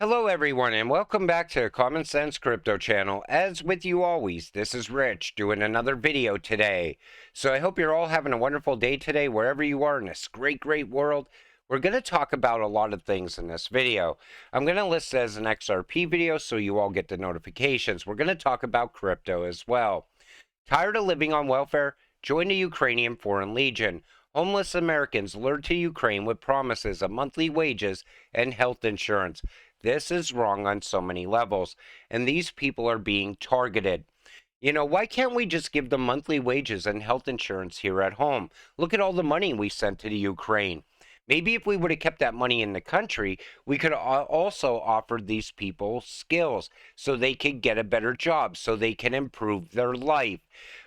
Hello, everyone, and welcome back to Common Sense Crypto channel. As with you always, this is Rich doing another video today. So I hope you're all having a wonderful day today, wherever you are in this great, great world. We're going to talk about a lot of things in this video. I'm going to list it as an XRP video so you all get the notifications. We're going to talk about crypto as well. Tired of living on welfare? Join the Ukrainian Foreign Legion. Homeless Americans lured to Ukraine with promises of monthly wages and health insurance. This is wrong on so many levels, and these people are being targeted. Why can't we just give them monthly wages and health insurance here at home? Look at all the money we sent to the Ukraine. Maybe if we would have kept that money in the country, we could also offer these people skills so they could get a better job, so they can improve their life.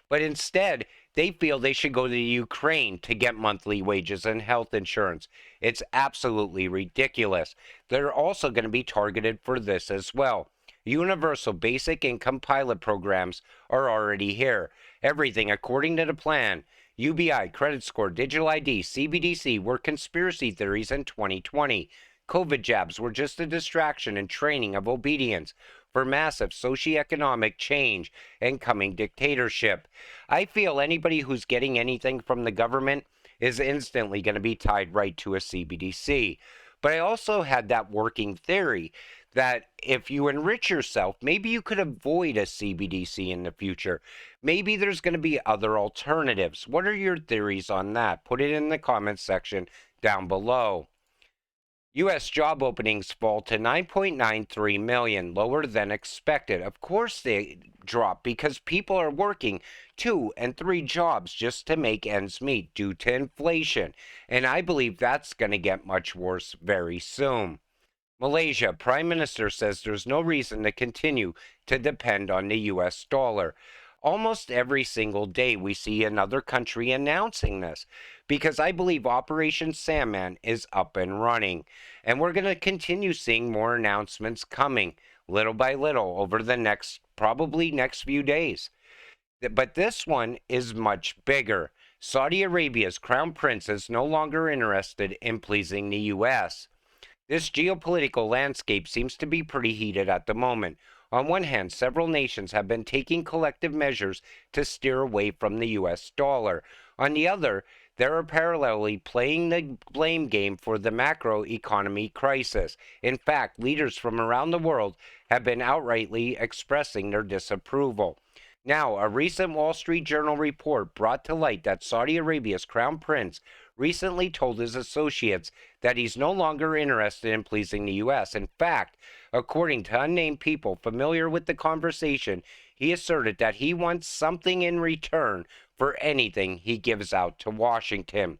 But instead, they feel they should go to the Ukraine to get monthly wages and health insurance. It's absolutely ridiculous. They're also going to be targeted for this as well. Universal basic income pilot programs are already here. Everything according to the plan. UBI, credit score, digital ID, CBDC were conspiracy theories in 2020. COVID jabs were just a distraction and training of obedience for massive socioeconomic change and coming dictatorship. I feel anybody who's getting anything from the government is instantly going to be tied right to a CBDC. But I also had that working theory that if you enrich yourself, maybe you could avoid a CBDC in the future. Maybe there's going to be other alternatives. What are your theories on that? Put it in the comments section down below. U.S. job openings fall to 9.93 million, lower than expected. Of course they drop because people are working 2 and 3 jobs just to make ends meet due to inflation. And I believe that's going to get much worse very soon. Malaysia Prime Minister says there's no reason to continue to depend on the U.S. dollar. Almost every single day we see another country announcing this because I believe Operation Sandman is up and running. And we're going to continue seeing more announcements coming little by little over the probably next few days. But this one is much bigger. Saudi Arabia's crown prince is no longer interested in pleasing the U.S. This geopolitical landscape seems to be pretty heated at the moment. On one hand, several nations have been taking collective measures to steer away from the US dollar. On the other, they are parallelly playing the blame game for the macroeconomy crisis. In fact, leaders from around the world have been outrightly expressing their disapproval. Now, a recent Wall Street Journal report brought to light that Saudi Arabia's crown prince recently told his associates that he's no longer interested in pleasing the U.S. In fact, according to unnamed people familiar with the conversation, he asserted that he wants something in return for anything he gives out to Washington.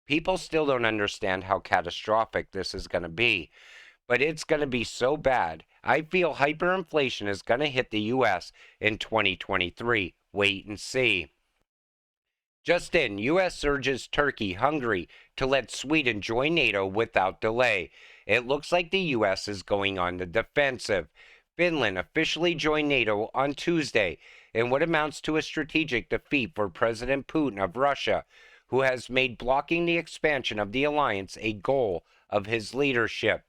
People still don't understand how catastrophic this is going to be, but it's going to be so bad. I feel hyperinflation is going to hit the U.S. in 2023. Wait and see. Just in, U.S. urges Turkey, Hungary to let Sweden join NATO without delay. It looks like the U.S. is going on the defensive. Finland officially joined NATO on Tuesday in what amounts to a strategic defeat for President Putin of Russia, who has made blocking the expansion of the alliance a goal of his leadership.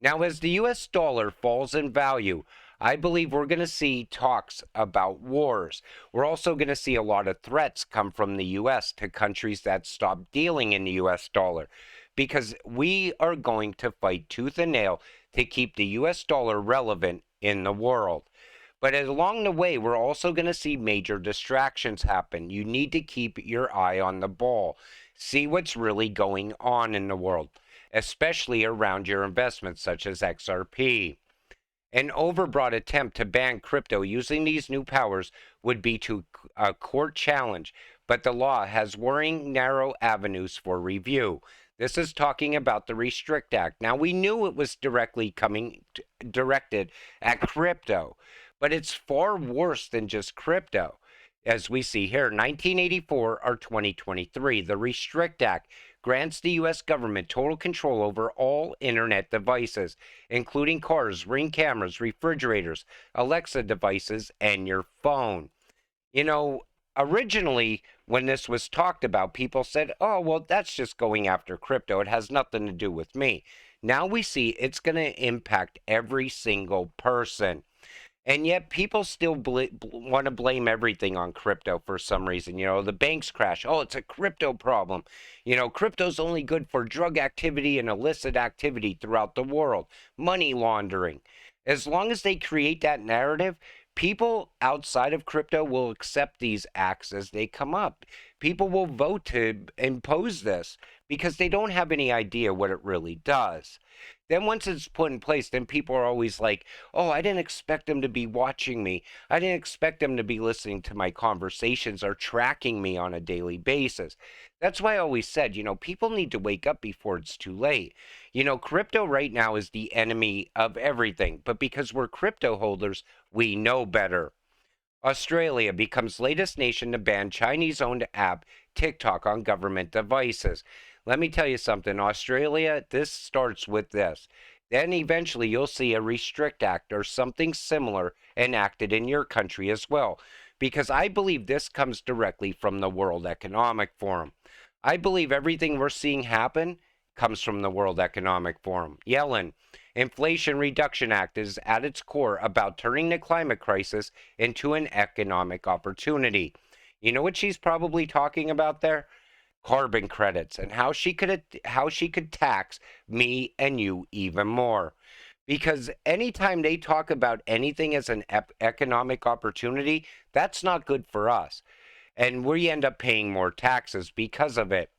Now, as the U.S. dollar falls in value, I believe we're going to see talks about wars. We're also going to see a lot of threats come from the U.S. to countries that stop dealing in the U.S. dollar because we are going to fight tooth and nail to keep the U.S. dollar relevant in the world. But along the way, we're also going to see major distractions happen. You need to keep your eye on the ball. See what's really going on in the world, especially around your investments such as XRP. An overbroad attempt to ban crypto using these new powers would be to a court challenge, but the law has worrying narrow avenues for review. This is talking about the Restrict Act. Now, we knew it was directed at crypto, but it's far worse than just crypto. As we see here, 1984 or 2023, the Restrict Act grants the U.S. government total control over all internet devices, including cars, Ring cameras, refrigerators, Alexa devices, and your phone. Originally, when this was talked about, people said, oh, well, that's just going after crypto. It has nothing to do with me. Now we see it's going to impact every single person. And yet people still want to blame everything on crypto for some reason. The banks crash. Oh, it's a crypto problem. Crypto's only good for drug activity and illicit activity throughout the world, money laundering. As long as they create that narrative, people outside of crypto will accept these acts as they come up. People will vote to impose this because they don't have any idea what it really does. Then once it's put in place, then people are always like, oh, I didn't expect them to be watching me. I didn't expect them to be listening to my conversations or tracking me on a daily basis. That's why I always said, people need to wake up before it's too late. Crypto right now is the enemy of everything, but because we're crypto holders, we know better. Australia becomes latest nation to ban Chinese-owned app TikTok on government devices. Let me tell you something, Australia, this starts with this. Then eventually you'll see a Restrict Act or something similar enacted in your country as well, because I believe this comes directly from the World Economic Forum. I believe everything we're seeing happen comes from the World Economic Forum. Yellen, Inflation Reduction Act is at its core about turning the climate crisis into an economic opportunity. You know what she's probably talking about there? Carbon credits and how she could tax me and you even more. Because anytime they talk about anything as an economic opportunity, that's not good for us. And we end up paying more taxes because of it.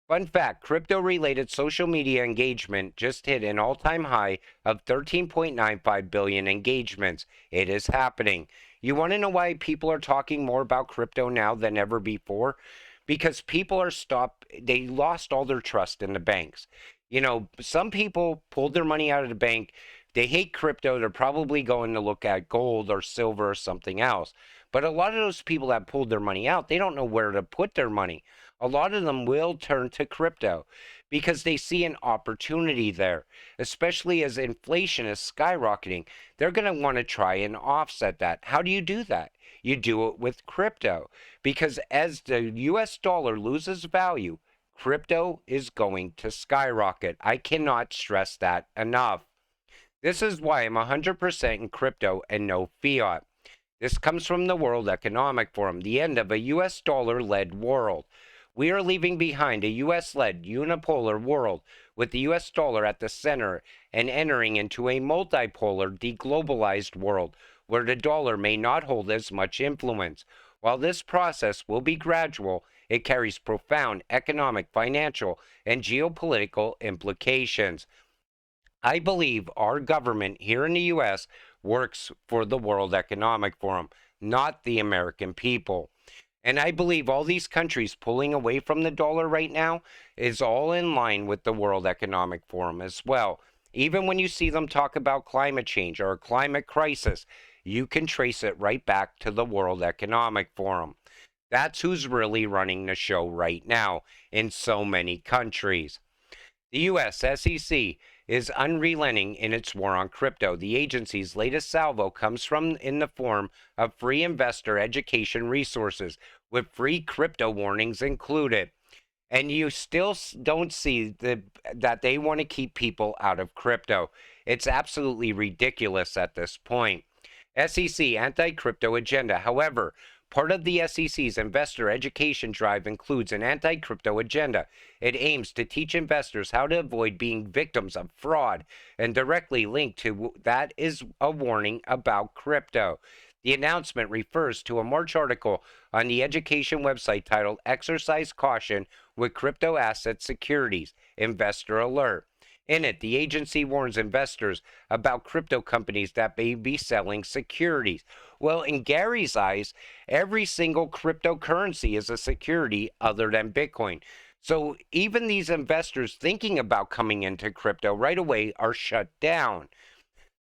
Fun fact, crypto-related social media engagement just hit an all-time high of 13.95 billion engagements. It is happening. You want to know why people are talking more about crypto now than ever before? Because people they lost all their trust in the banks. Some people pulled their money out of the bank. They hate crypto. They're probably going to look at gold or silver or something else. But a lot of those people that pulled their money out, they don't know where to put their money. A lot of them will turn to crypto because they see an opportunity there, especially as inflation is skyrocketing. They're going to want to try and offset that. How do you do that? You do it with crypto because as the US dollar loses value, crypto is going to skyrocket. I cannot stress that enough. This is why I'm 100% in crypto and no fiat. This comes from the World Economic Forum, the end of a US dollar-led world. We are leaving behind a US-led unipolar world with the US dollar at the center and entering into a multipolar, deglobalized world where the dollar may not hold as much influence. While this process will be gradual, it carries profound economic, financial, and geopolitical implications. I believe our government here in the US works for the World Economic Forum, not the American people. And I believe all these countries pulling away from the dollar right now is all in line with the World Economic Forum as well. Even when you see them talk about climate change or a climate crisis, you can trace it right back to the World Economic Forum. That's who's really running the show right now in so many countries. The US SEC is unrelenting in its war on crypto. The agency's latest salvo comes from in the form of free investor education resources with free crypto warnings included. And you still don't see that they want to keep people out of crypto. It's absolutely ridiculous at this point. SEC anti-crypto agenda. However, part of the SEC's investor education drive includes an anti-crypto agenda. It aims to teach investors how to avoid being victims of fraud, and directly linked to that is a warning about crypto. The announcement refers to a March article on the education website titled Exercise Caution with Crypto Asset Securities, Investor Alert. In it, the agency warns investors about crypto companies that may be selling securities. Well, in Gary's eyes, every single cryptocurrency is a security other than Bitcoin. So even these investors thinking about coming into crypto right away are shut down.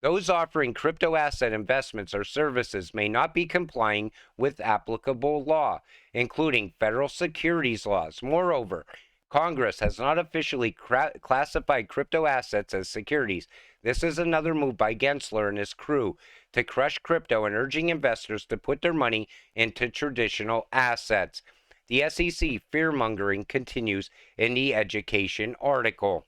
Those offering crypto asset investments or services may not be complying with applicable law, including federal securities laws. Moreover, Congress has not officially classified crypto assets as securities. This is another move by Gensler and his crew to crush crypto and urging investors to put their money into traditional assets. The SEC fear-mongering continues in the education article.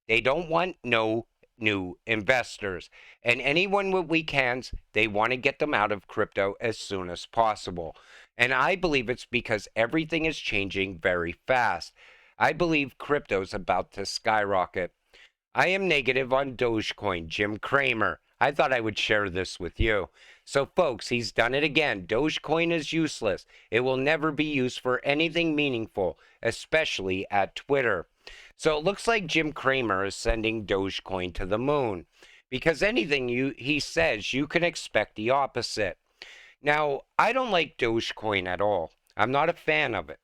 They don't want no new investors. And anyone with weak hands, they want to get them out of crypto as soon as possible. And I believe it's because everything is changing very fast. I believe crypto's about to skyrocket. I am negative on Dogecoin, Jim Cramer. I thought I would share this with you. So, folks, he's done it again. Dogecoin is useless. It will never be used for anything meaningful, especially at Twitter. So, it looks like Jim Cramer is sending Dogecoin to the moon because anything he says, you can expect the opposite. Now, I don't like Dogecoin at all. I'm not a fan of it.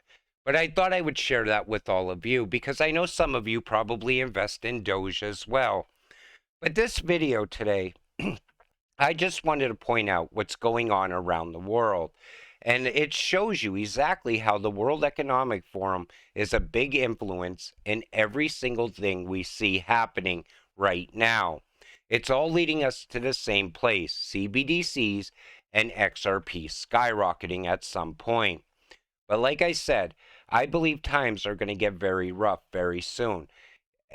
But I thought I would share that with all of you because I know some of you probably invest in Doge as well. But this video today, I just wanted to point out what's going on around the world. And it shows you exactly how the World Economic Forum is a big influence in every single thing we see happening right now. It's all leading us to the same place, CBDCs and XRP skyrocketing at some point. But like I said, I believe times are going to get very rough very soon.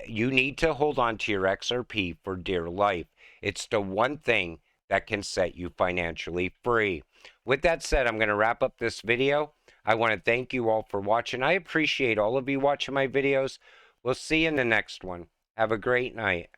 You need to hold on to your XRP for dear life. It's the one thing that can set you financially free. With that said, I'm going to wrap up this video. I want to thank you all for watching. I appreciate all of you watching my videos. We'll see you in the next one. Have a great night.